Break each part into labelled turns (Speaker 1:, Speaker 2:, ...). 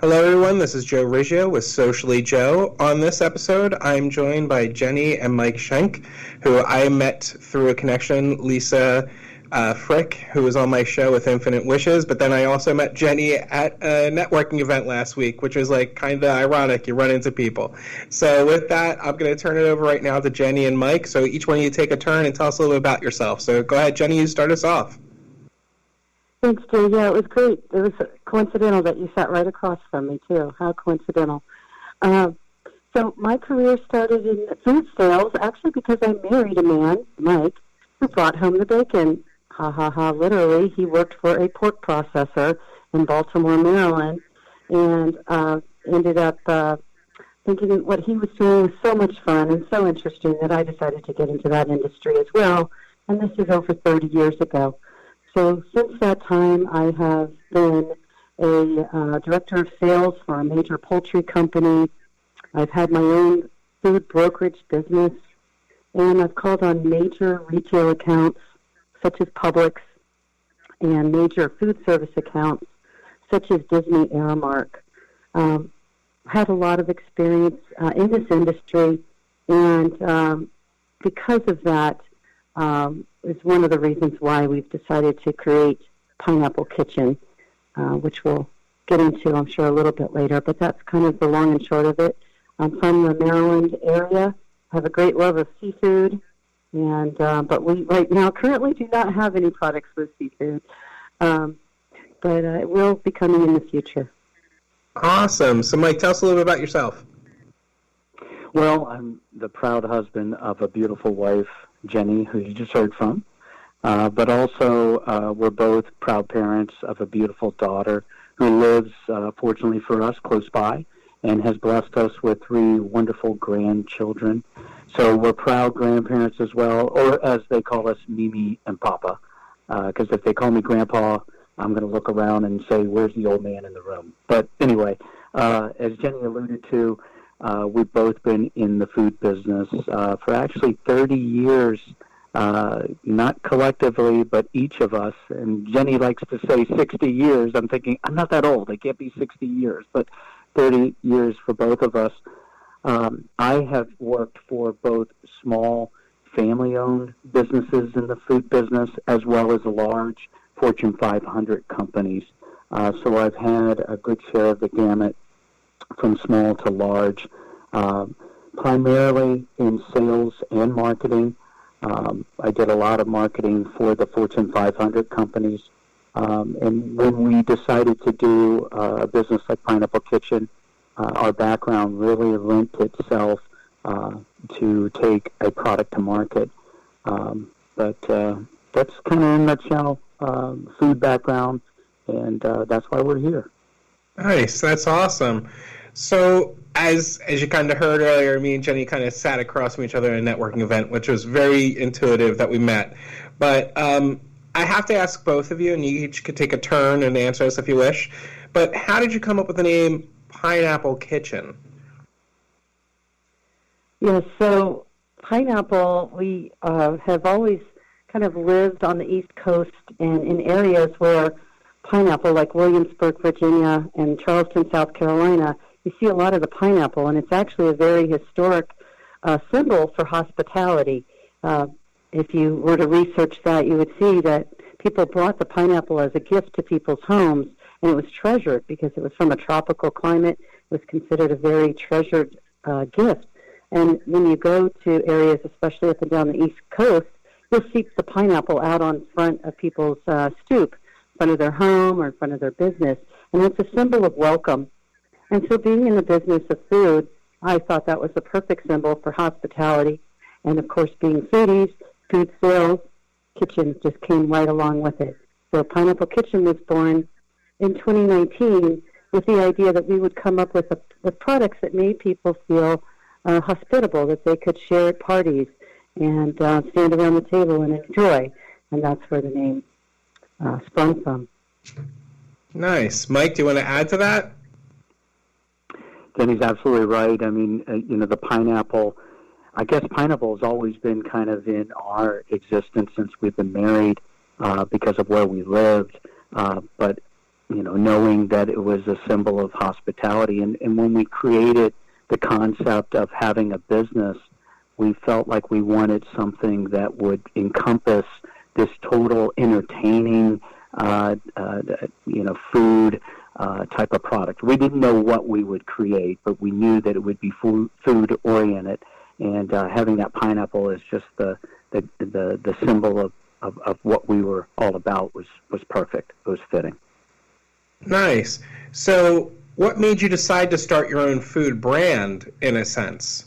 Speaker 1: Hello, everyone. This is Joe Riggio with Socially Joe. On this episode, I'm joined by Jenny and Mike Schenk, who I met through a connection, Lisa Frick, who was on my show with Infinite Wishes. But then I also met Jenny at a networking event last week, which was like kind of ironic. You run into people. So with that, I'm going to turn it over right now to Jenny and Mike. So each one of you take a turn and tell us a little bit about yourself. So go ahead, Jenny, you start us off.
Speaker 2: Thanks, Jay. Yeah, it was great. It was coincidental that you sat right across from me, too. How coincidental. So my career started in food sales, actually because I married a man, Mike, who brought home the bacon. Ha, ha, ha, literally. He worked for a pork processor in Baltimore, Maryland, and ended up thinking what he was doing was so much fun and so interesting that I decided to get into that industry as well, and this is over 30 years ago. So since that time, I have been a director of sales for a major poultry company. I've had my own food brokerage business, and I've called on major retail accounts such as Publix and major food service accounts such as Disney Aramark. Had a lot of experience in this industry, and because of that, is one of the reasons why we've decided to create Pineapple Kitchen, which we'll get into, I'm sure, a little bit later. But that's kind of the long and short of it. I'm from the Maryland area. I have a great love of seafood, and but we right now currently do not have any products with seafood. But it will be coming in the future.
Speaker 1: Awesome. So, Mike, tell us a little bit about yourself.
Speaker 3: Well, I'm the proud husband of a beautiful wife, Jenny, who you just heard from. But also, we're both proud parents of a beautiful daughter who lives, fortunately for us, close by, and has blessed us with 3 wonderful grandchildren. So we're proud grandparents as well, or as they call us, Mimi and Papa. Because if they call me Grandpa, I'm going to look around and say, where's the old man in the room? But anyway, as Jenny alluded to, we've both been in the food business for actually 30 years, not collectively, but each of us. And Jenny likes to say 60 years. I'm thinking, I'm not that old. It can't be 60 years, but 30 years for both of us. I have worked for both small family-owned businesses in the food business as well as large Fortune 500 companies. So I've had a good share of the gamut from small to large, primarily in sales and marketing. I did a lot of marketing for the Fortune 500 companies. And when we decided to do a business like Pineapple Kitchen, our background really lent itself to take a product to market. But that's kind of in a nutshell, food background, and that's why we're here.
Speaker 1: Nice. That's awesome. So as you kind of heard earlier, me and Jenny kind of sat across from each other at a networking event, which was very intuitive that we met. But I have to ask both of you, and you each could take a turn and answer us if you wish. But how did you come up with the name Pineapple Kitchen?
Speaker 2: Yes, so Pineapple, we have always kind of lived on the East Coast and in areas where pineapple, like Williamsburg, Virginia, and Charleston, South Carolina, you see a lot of the pineapple, and it's actually a very historic symbol for hospitality. If you were to research that, you would see that people brought the pineapple as a gift to people's homes, and it was treasured because it was from a tropical climate. It was considered a very treasured gift. And when you go to areas, especially up and down the East Coast, you'll see the pineapple out on front of people's stoop, in front of their home or in front of their business. And it's a symbol of welcome. And so being in the business of food, I thought that was the perfect symbol for hospitality. And, of course, being foodies, food sales, kitchen just came right along with it. So Pineapple Kitchen was born in 2019 with the idea that we would come up with products that made people feel hospitable, that they could share at parties and stand around the table and enjoy. And that's where the name sprung from.
Speaker 1: Nice. Mike, do you want to add to that?
Speaker 3: Jenny's absolutely right. I mean, the pineapple, I guess pineapple has always been kind of in our existence since we've been married because of where we lived. But knowing that it was a symbol of hospitality. And when we created the concept of having a business, we felt like we wanted something that would encompass this total entertaining, food type of product. We didn't know what we would create, but we knew that it would be food oriented. And having that pineapple is just the symbol of what we were all about was perfect. It was fitting.
Speaker 1: Nice. So what made you decide to start your own food brand, in a sense?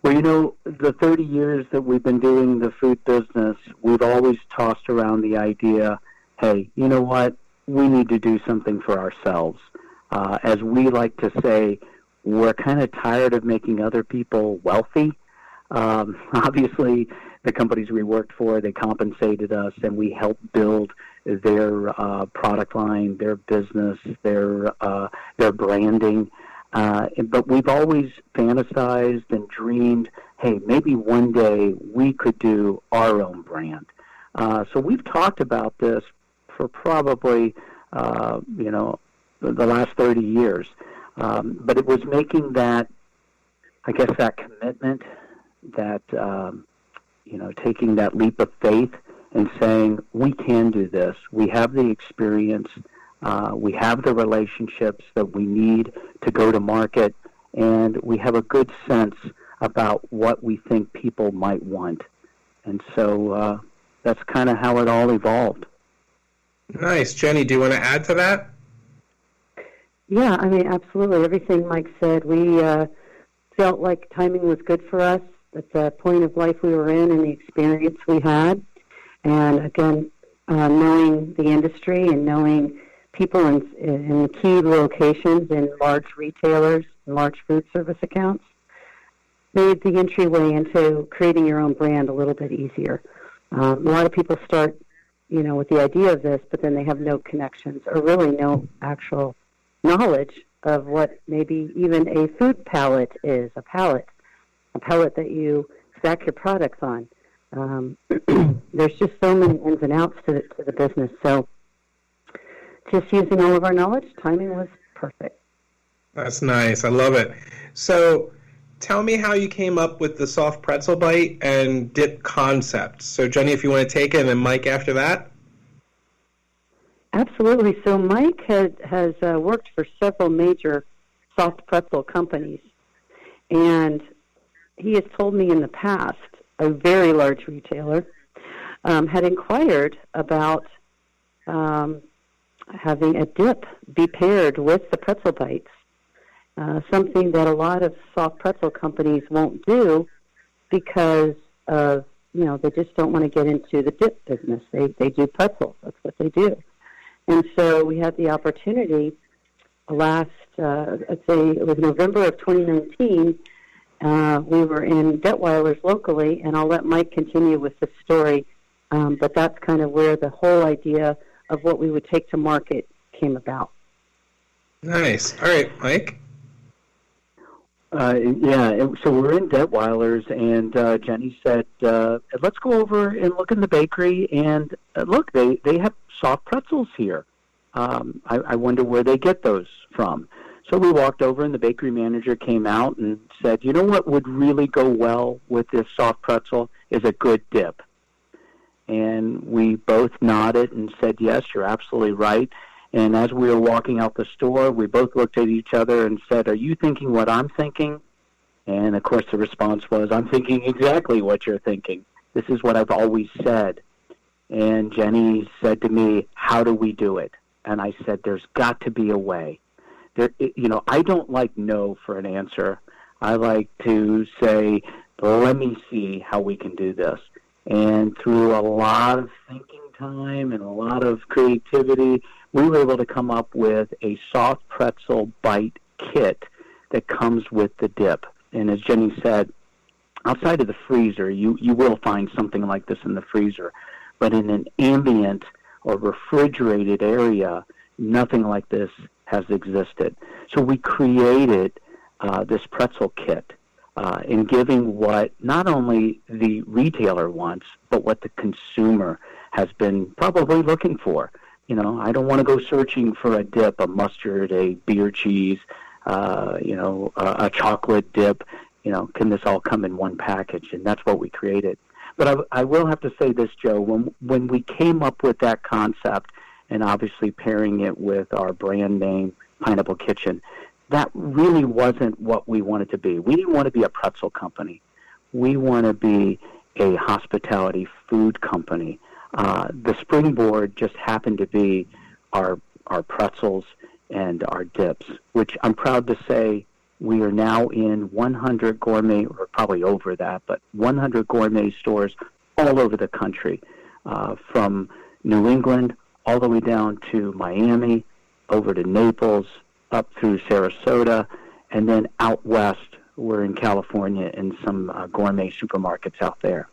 Speaker 3: Well, the 30 years that we've been doing the food business, we've always tossed around the idea, hey, you know what? We need to do something for ourselves. As we like to say, we're kind of tired of making other people wealthy. Obviously, the companies we worked for, they compensated us, and we helped build their product line, their business, their branding. But we've always fantasized and dreamed, hey, maybe one day we could do our own brand. So we've talked about this for probably, the last 30 years. But it was making that, I guess, that commitment, that, taking that leap of faith and saying, we can do this. We have the experience. We have the relationships that we need to go to market, and we have a good sense about what we think people might want. And so that's kind of how it all evolved.
Speaker 1: Nice. Jenny, do you want to add to that?
Speaker 2: Yeah, absolutely. Everything Mike said, we felt like timing was good for us at the point of life we were in and the experience we had. And again, knowing the industry and knowing people in the key locations in large retailers and large food service accounts made the entryway into creating your own brand a little bit easier. A lot of people start, with the idea of this, but then they have no connections or really no actual knowledge of what maybe even a food pallet is, a pallet that you stack your products on. There's just so many ins and outs to the business. So just using all of our knowledge, timing was perfect.
Speaker 1: That's nice. I love it. So tell me how you came up with the soft pretzel bite and dip concept. So Jenny, if you want to take it, and then Mike after that.
Speaker 2: Absolutely. So Mike has worked for several major soft pretzel companies, and he has told me in the past a very large retailer had inquired about having a dip be paired with the pretzel bites, something that a lot of soft pretzel companies won't do because of, they just don't want to get into the dip business. They do pretzels. That's what they do. And so we had the opportunity last, I'd say it was November of 2019. We were in Detweiler's locally, and I'll let Mike continue with the story. But that's kind of where the whole idea of what we would take to market came about.
Speaker 1: Nice. All right, Mike.
Speaker 3: So we're in Detweiler's, and Jenny said, let's go over and look in the bakery, and look, they have soft pretzels here. I wonder where they get those from. So we walked over, and the bakery manager came out and said, you know what would really go well with this soft pretzel is a good dip. And we both nodded and said, yes, you're absolutely right. And as we were walking out the store, we both looked at each other and said, are you thinking what I'm thinking? And, of course, the response was, I'm thinking exactly what you're thinking. This is what I've always said. And Jenny said to me, how do we do it? And I said, there's got to be a way. I don't like no for an answer. I like to say, let me see how we can do this. And through a lot of thinking time and a lot of creativity, we were able to come up with a soft pretzel bite kit that comes with the dip. And as Jenny said, outside of the freezer, you will find something like this in the freezer. But in an ambient or refrigerated area, nothing like this has existed. So we created this pretzel kit in giving what not only the retailer wants, but what the consumer has been probably looking for. I don't want to go searching for a dip, a mustard, a beer cheese, a chocolate dip. Can this all come in one package? And that's what we created. But I will have to say this, Joe, when we came up with that concept, and obviously pairing it with our brand name, Pineapple Kitchen, that really wasn't what we wanted to be. We didn't want to be a pretzel company. We want to be a hospitality food company. The springboard just happened to be our pretzels and our dips, which I'm proud to say we are now in 100 gourmet, or probably over that, but 100 gourmet stores all over the country, from New England all the way down to Miami, over to Naples, up through Sarasota, and then out west, we're in California in some gourmet supermarkets out there.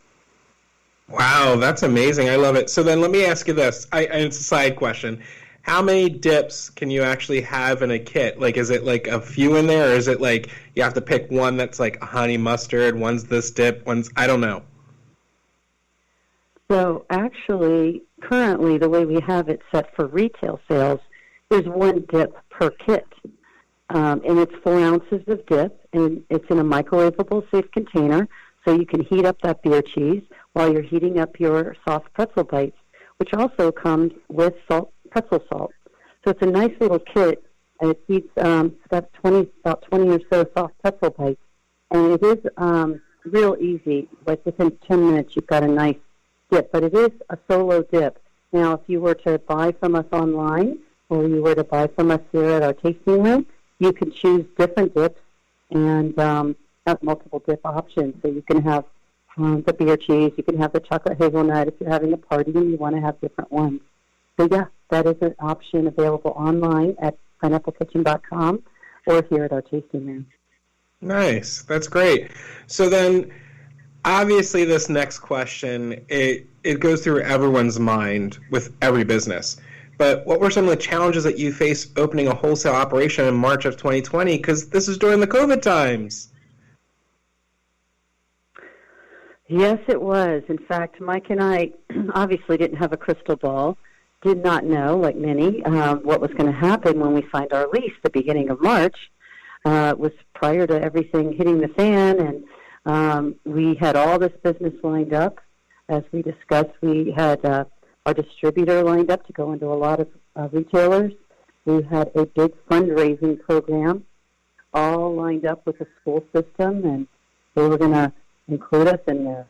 Speaker 1: Wow, that's amazing. I love it. So then let me ask you this. It's a side question. How many dips can you actually have in a kit? Like, is it like a few in there, or is it like you have to pick one that's like a honey mustard, one's this dip, one's, I don't know.
Speaker 2: So actually, currently, the way we have it set for retail sales, there's one dip per kit. And it's 4 ounces of dip, and it's in a microwavable safe container, so you can heat up that beer cheese while you're heating up your soft pretzel bites, which also comes with pretzel salt. So it's a nice little kit, and it heats about 20 or so soft pretzel bites. And it is real easy. Like within 10 minutes, you've got a nice dip. But it is a solo dip. Now, if you were to buy from us online, or you were to buy from us here at our tasting room, you can choose different dips and have multiple dip options. So you can have the beer cheese, you can have the chocolate hazelnut if you're having a party and you want to have different ones. So yeah, that is an option available online at PineappleKitchen.com or here at our tasting room.
Speaker 1: Nice. That's great. So then, obviously this next question, it goes through everyone's mind with every business. But what were some of the challenges that you faced opening a wholesale operation in March of 2020? Because this is during the COVID times.
Speaker 2: Yes, it was. In fact, Mike and I obviously didn't have a crystal ball, did not know, like many, what was going to happen when we signed our lease the beginning of March. It was prior to everything hitting the fan, and we had all this business lined up. As we discussed, we had our distributor lined up to go into a lot of retailers. We had a big fundraising program all lined up with the school system, and they were going to include us in their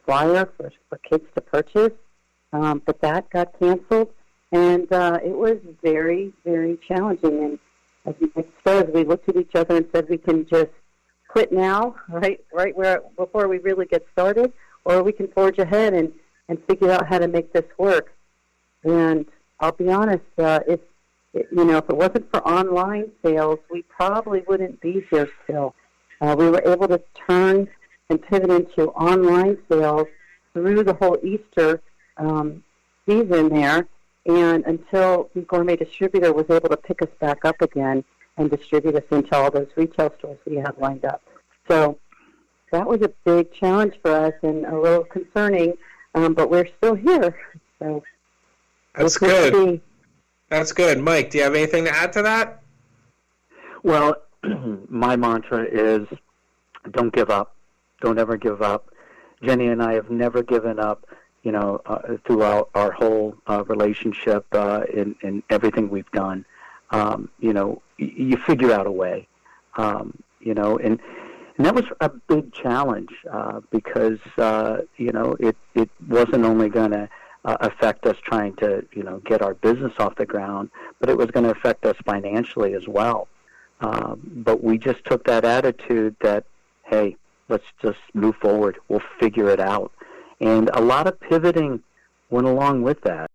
Speaker 2: flyer for kids to purchase. But that got canceled, and it was very, very challenging. And as Mike said, we looked at each other and said, we can just quit now, right where before we really get started, or we can forge ahead and figure out how to make this work. And I'll be honest, if it wasn't for online sales, we probably wouldn't be here still. We were able to turn and pivot into online sales through the whole Easter season there, and until the gourmet distributor was able to pick us back up again and distribute us into all those retail stores we had lined up. So that was a big challenge for us and a little concerning, but we're still here. So
Speaker 1: that's good. That's good. Mike, do you have anything to add to that?
Speaker 3: Well, my mantra is don't give up. Don't ever give up. Jenny and I have never given up, throughout our whole relationship in everything we've done. You figure out a way, and that was a big challenge because, it wasn't only going to affect us trying to, get our business off the ground, but it was going to affect us financially as well. But we just took that attitude that, hey, let's just move forward. We'll figure it out. And a lot of pivoting went along with that.